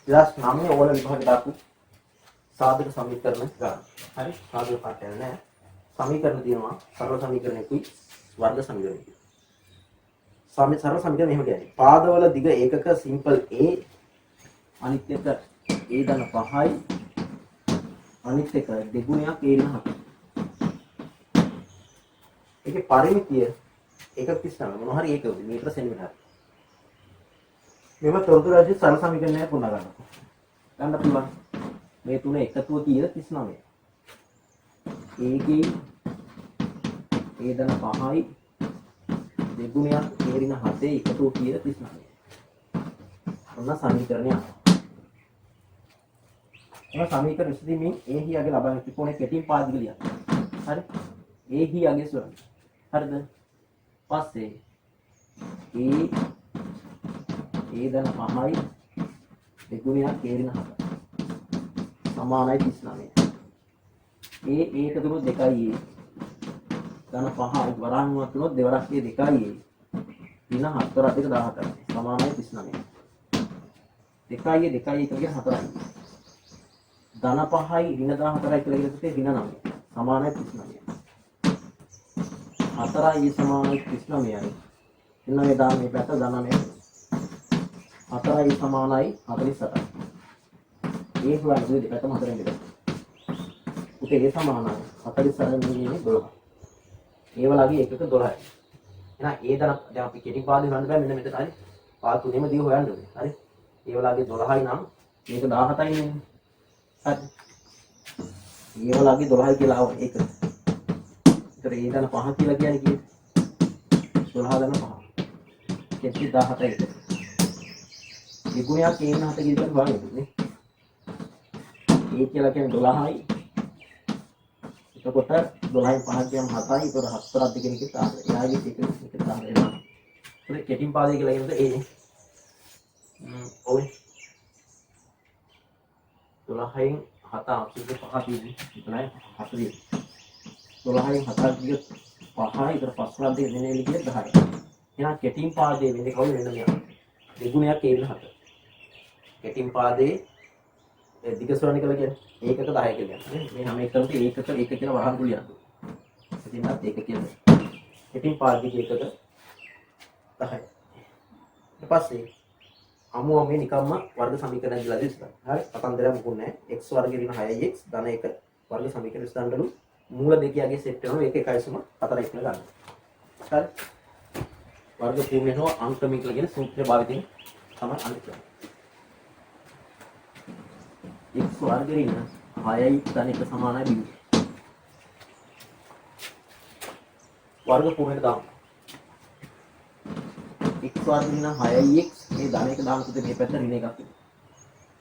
2009 ඕවල විභාගයට ආපු සාධක සමීකරණ ගන්න. හරි? සාධක පාඩය නෑ. සමීකරණ තියෙනවා. සරල සමීකරණයකුයි වර්ග සමීකරණයකුයි. සරල සමීකරණ එහෙම කියන්නේ. පාදවල දිග ඒකක සිම්පල් A අනිත් එක A ධන 5යි අනිත් එක දෙගුණයක් A ධන 7යි. ඒකේ පරිමිතිය එකක 39 මොනවා හරි ඒක මීටර සෙන්ටිමීටර. මේව තොරතුරු රාශිය සරල සමීකරණයක් පුරා ගන්නවා. ගන්න පුළුවන්. මේ තුන එකතුව කීයද 39. ඒකේ A ධන 5යි දෙගුණයක් A ඍණ 7 එකතුව කීයද 39. ඔන්න සමීකරණය. ඔන්න සමීකරණ විසඳීමෙන් A හියාගේ ලබන ත්‍රිකෝණයේ කෙටිම පාදික ලියන්න. හරි? A හියාගේ සුවඳ. හරිද? පස්සේ A ධන 5යි දෙගුණයක් A ඍණ 7 සමානයි 39. ඒක දුන්නොත් 2යි ධන 5යි වරහන් තුනොත් දෙවරක් 2යි ඍණ 7 වරක් 17යි සමානයි 39. 2යි 2යි කියන 4යි ධන 5යි ඍණ 14යි කියලා ඉතින් ඍණ 9 සමානයි 39. 4යි සමානයි 39යි. එන්න මේ දාන මේ පැත්ත ධන 9. 4යි සමානයි 48යි. ඒ වගේ දෙකටම 4ෙන් දෙක. උතේ ඒ සමානයි 48 මිලියන 12. ඒ වලගේ එකක 12යි. එහෙනම් ඒ දන දැන් අපි කෙටි පාදේ හොයන්න බෑ මෙන්න මෙතන හරි. පාද තුනේම දිව හොයන්න ඕනේ. හරි. ඒ වලගේ 12යි නම් මේක 17යි නේ. හරි. ඒ වලගේ 12යි කියලා ආව ඒක. ඒතර ඒ දන 5 කියලා කියන්නේ කීයද? 12 දන 5. කෙටි 17යි. දෙගුණයක් A ඍණ 7 කියලා බලන්න නේ. ඒ කියලා කියන්නේ 12යි. එතකොට 12න් 5 කියම 7යි. ඒතර 7 දෙකෙන් එක තාර. එයාගේ එක තාර එනවා. ඒක කෙටිම පාදේ කියලා කියනකොට ඒ ඔය 12න් 7 අපිට 5 තියෙන්නේ. එතනයි 40. 12න් 7 ගියොත් 5යි. ඒතර 5 දෙක දෙන්නේ විදියට 10යි. එහෙනම් කෙටිම පාදේ වෙන්නේ කවුද වෙනද මෙයා? දෙගුණයක් A ඍණ 7. කෙටිම පාදේ දිග සොරණ කියලා කියන්නේ ඒකක 10 කියලා කියන්නේ. මේ හැම එකකම ඒකක එක කියලා වරහන් තුල ලියන්න. ඉතින්වත් ඒක කියන්නේ. කෙටිම පාදේ ඒකක 10යි. ඊට පස්සේ අමුම මේ නිකම්ම වර්ග සමීකරණ දීලා දෙන්න. හරි. කතන්දරයක් මොකුත් නැහැ. x වර්ග ඍණ 6x ධන 1 වර්ග සමීකරණ ස්ථානවල මූල දෙකගේ සෙට් වෙනවා. ඒක 1.4 කියලා ගන්න. හරි. වර්ග පූර්ණ හෝ අංකමික කියලා කියන සූත්‍රය භාවිතයෙන් තමයි අනිත් එක. x වර්ග ඍණ 6යි ධන 1 සමානයි b. වර්ග පූර්ණයට දාමු. x වර්ග ඍණ 6ix මේ ධන 1 දාන පුතේ මේ පැත්ත ඍණ එකක් තියෙනවා.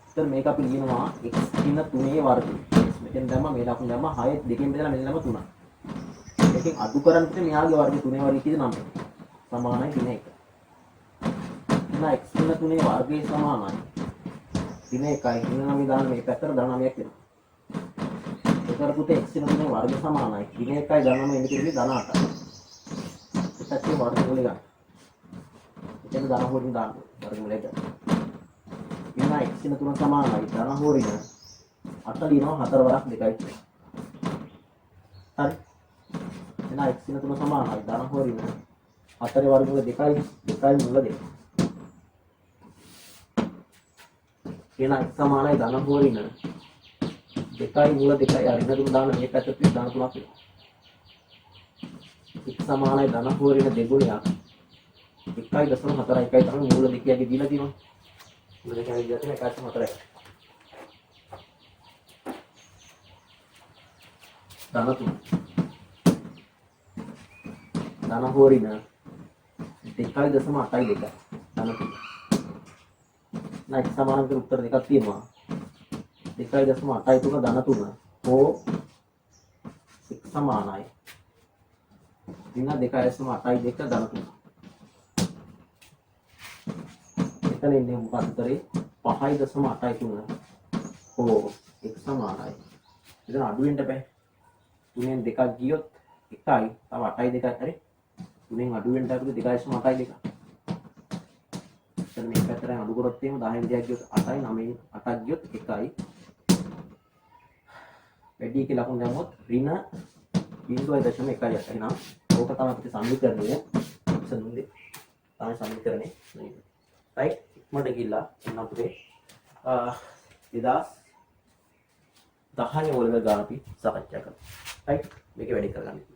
ඒතර මේක අපි ලියනවා x ඍණ 3 වර්ගය. මෙතෙන් දැම්ම මේ ලකුණ දැම්ම 6 දෙකෙන් බෙදලා මෙතන දැම්ම 3. මේකෙන් අඩු කරන් පුතේ මෙයාගේ වර්ගය 3 වර්ගය කීයද 9. සමානයි ඍණ 1. එහෙනම් x ඍණ 3 වර්ගය සමානයි ඍණ 1යි ඍණ 9 දාන මේ පැත්තට ධන 9ක් වෙනවා. ඒතර පුතේ x ඍණ 3 වර්ගය සමානයි ඍණ 1යි ධන 9 එන්නේ කිව්වේ ධන 8යි. ඒකත් වර්ගමූලය ගන්න. එතන ධන හොරින් දාන්න වර්ගමූලය ගන්න. එහෙනම් x ඍණ 3 සමානයි ධන හොරින් 8 ලියනවා 4 වරක් 2යි. හරි. එහෙනම් x ඍණ 3 සමානයි ධන හොරින් 4 වර්ගමූල 2යි 2යි මුල 2. එහෙනම් x සමානයි ධන හොරින් 2යි මුල 2යි අරින්න තුන දාන මේ පැත්තට ධන 3ක් වෙනවා. x සමානයි ධන හොරින් දෙගුණයක් 1.4 එකයි තමයි මූල දෙකගේ දීලා තියෙනවා. මූල දෙකගේ දීලා තියෙන 1.4යි. ධන 3. ධන හොරින 2.8යි 2. ධන 3. නැක් සමාන කර උත්තර දෙකක් තියෙනවා. 2.8යි 3 ධන 3 හෝ x සමානයි ඍණ 2.8යි 2 ධන 3. එතන ඉන්නේ මොකක්ද උත්තරේ 5.8යි 3 හෝ x සමානයි. ඉතින් අඩු වෙන්න බෑ. 3ෙන් 2ක් ගියොත් 1යි තව 8යි 2ක් හරි 3ෙන් අඩු වෙන්න අපිට 2.8යි 2. එතන මේ පැත්ත පැත්තට අඩු කරොත් එහෙම 10න් 2ක් ගියොත් 8යි 9න් 8ක් ගියොත් 1යි. වැඩි කියලා ලකුණු දැම්මොත් ඍණ 0.1යි. එහෙනම් ඕක තමයි අපේ සමීකරණය. සම්මුතිය. තමයි සමීකරණය. right ඉක්මනට ගිහිල්ලා එන්න අපේ 2010 වල ගාන අපි සාකච්ඡා කරමු. right මේක වැඩි කරගන්න.